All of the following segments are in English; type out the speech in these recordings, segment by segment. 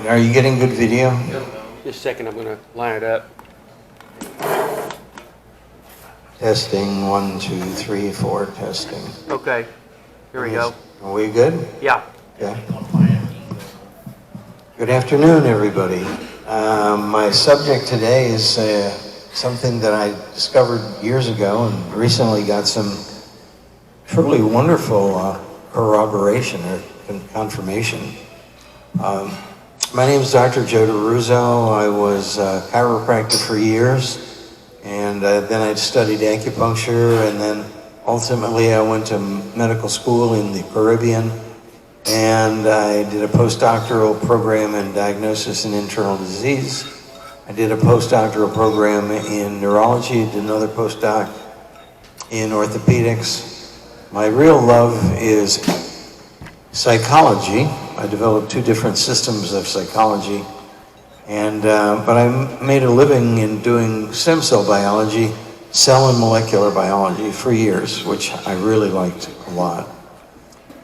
are you getting good video? Just a second, I'm going to line it up. Testing, 1, 2, 3, 4, testing. Okay, here we go. Are we good? Yeah. Okay. Good afternoon, everybody. My subject today is something that I discovered years ago and recently got some truly wonderful corroboration or confirmation. My name is Dr. Joe Diruzzo. I was a chiropractor for years, and then I studied acupuncture, and then ultimately I went to medical school in the Caribbean, and I did a postdoctoral program in diagnosis and internal disease. I did a postdoctoral program in neurology, did another postdoc in orthopedics. My real love is psychology. I developed 2 different systems of psychology, and but I made a living in doing stem cell biology, cell and molecular biology for years, which I really liked a lot.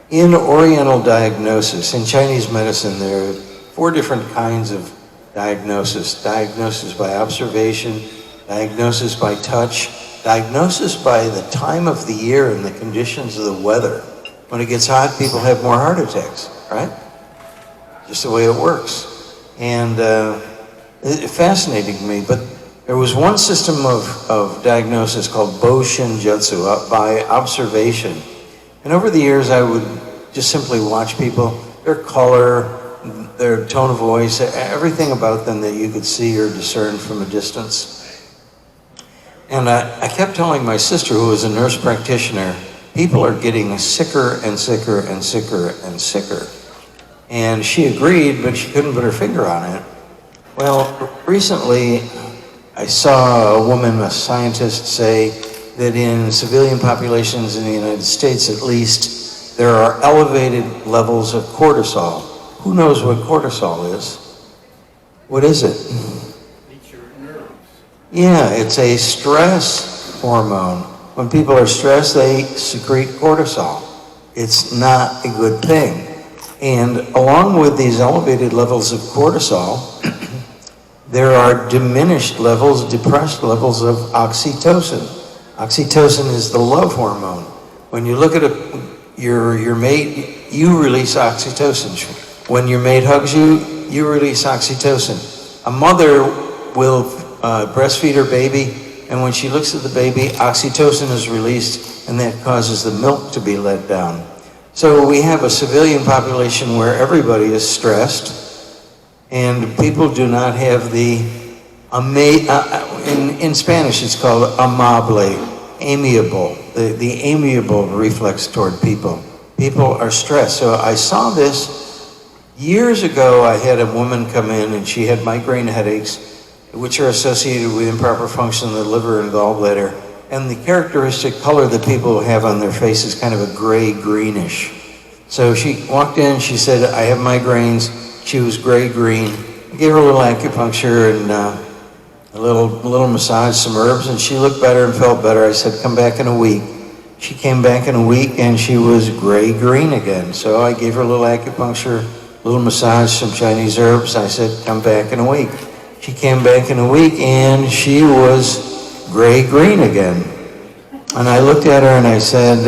In Oriental diagnosis, in Chinese medicine, there are 4 different kinds of diagnosis. Diagnosis by observation, diagnosis by touch, diagnosis by the time of the year and the conditions of the weather. When it gets hot, people have more heart attacks, right? Just the way it works. And it fascinated me, but there was one system of diagnosis called Bo Shin Jutsu, by observation. And over the years, I would just simply watch people, their color, their tone of voice, everything about them that you could see or discern from a distance. And I kept telling my sister, who was a nurse practitioner, people are getting sicker and sicker and sicker and sicker. And she agreed, but she couldn't put her finger on it. Well, recently, I saw a woman, a scientist, say that in civilian populations in the United States, at least, there are elevated levels of cortisol. Who knows what cortisol is? What is it? It's your nerves. Yeah, it's a stress hormone. When people are stressed, they secrete cortisol. It's not a good thing. And along with these elevated levels of cortisol, there are diminished levels, depressed levels of oxytocin. Oxytocin is the love hormone. When you look at your mate, you release oxytocin. When your mate hugs you, you release oxytocin. A mother will breastfeed her baby, and when she looks at the baby, oxytocin is released, and that causes the milk to be let down. So we have a civilian population where everybody is stressed, and people do not have the, in Spanish it's called amable, amiable, the amiable reflex toward people. People are stressed. So I saw this years ago. I had a woman come in, and she had migraine headaches, which are associated with improper function of the liver and gallbladder. And the characteristic color that people have on their face is kind of a gray-greenish. So she walked in, she said, I have migraines. She was gray-green. I gave her a little acupuncture and a little massage, some herbs, and she looked better and felt better. I said, come back in a week. She came back in a week, and she was gray-green again. So I gave her a little acupuncture, a little massage, some Chinese herbs. I said, come back in a week. She came back in a week, and she was gray-green again. And I looked at her and I said,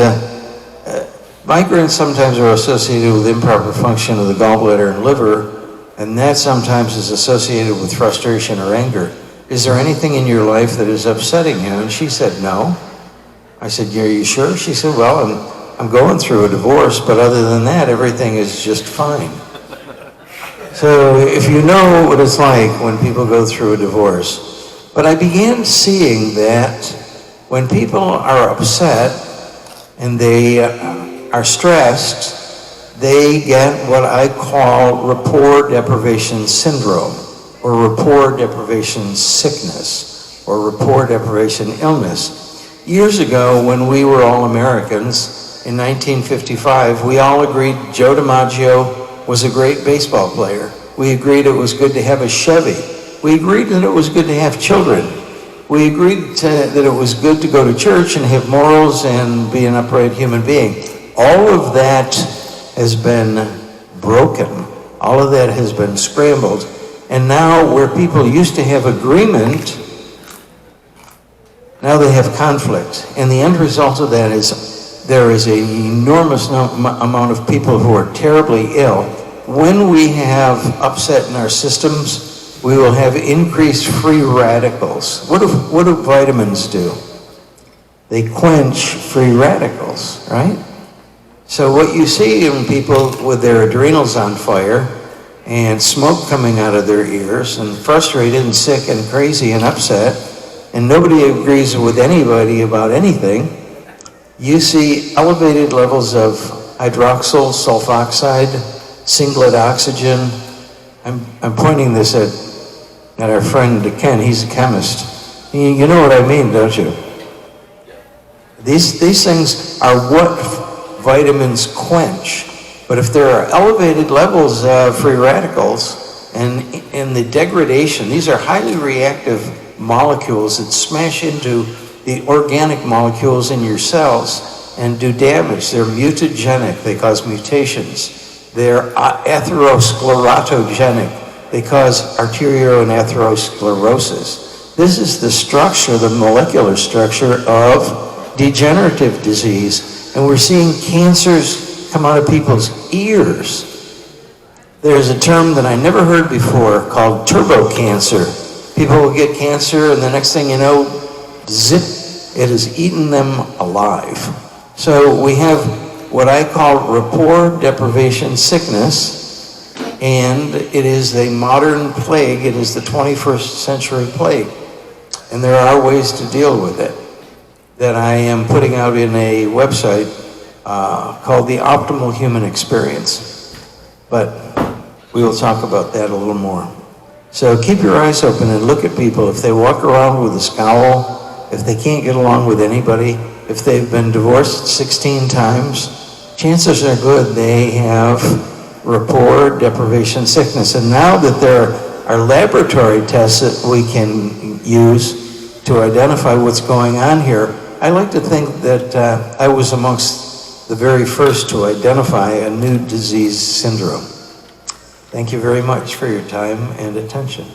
migraines sometimes are associated with improper function of the gallbladder and liver, and that sometimes is associated with frustration or anger. Is there anything in your life that is upsetting you? And she said, no. I said, are you sure? She said, well, I'm going through a divorce, but other than that, everything is just fine. So if you know what it's like when people go through a divorce. But I began seeing that when people are upset and they are stressed, they get what I call rapport deprivation syndrome, or rapport deprivation sickness, or rapport deprivation illness. Years ago, when we were all Americans, in 1955, we all agreed Joe DiMaggio was a great baseball player. We agreed it was good to have a Chevy. We agreed that it was good to have children. We agreed that it was good to go to church and have morals and be an upright human being. All of that has been broken. All of that has been scrambled. And now where people used to have agreement, now they have conflict. And the end result of that is there is an enormous amount of people who are terribly ill. When we have upset in our systems, we will have increased free radicals. What do vitamins do? They quench free radicals, right? So what you see in people with their adrenals on fire and smoke coming out of their ears and frustrated and sick and crazy and upset, and nobody agrees with anybody about anything, you see elevated levels of hydroxyl sulfoxide, singlet oxygen. I'm pointing this at our friend Ken. He's a chemist. You know what I mean, don't you? These things are what vitamins quench. But if there are elevated levels of free radicals and the degradation, these are highly reactive molecules that smash into the organic molecules in your cells and do damage. They're mutagenic, they cause mutations. They're atherosclerotogenic, they cause arterial and atherosclerosis. This is the structure, the molecular structure of degenerative disease. And we're seeing cancers come out of people's ears. There's a term that I never heard before called turbo cancer. People will get cancer and the next thing you know, zip, it has eaten them alive. So we have what I call rapport deprivation sickness, and it is a modern plague. It is the 21st century plague. And there are ways to deal with it that I am putting out in a website called The Optimal Human Experience. But we will talk about that a little more. So keep your eyes open and look at people. If they walk around with a scowl, if they can't get along with anybody, if they've been divorced 16 times, chances are good they have rapport deprivation sickness. And now that there are laboratory tests that we can use to identify what's going on here, I like to think that I was amongst the very first to identify a new disease syndrome. Thank you very much for your time and attention.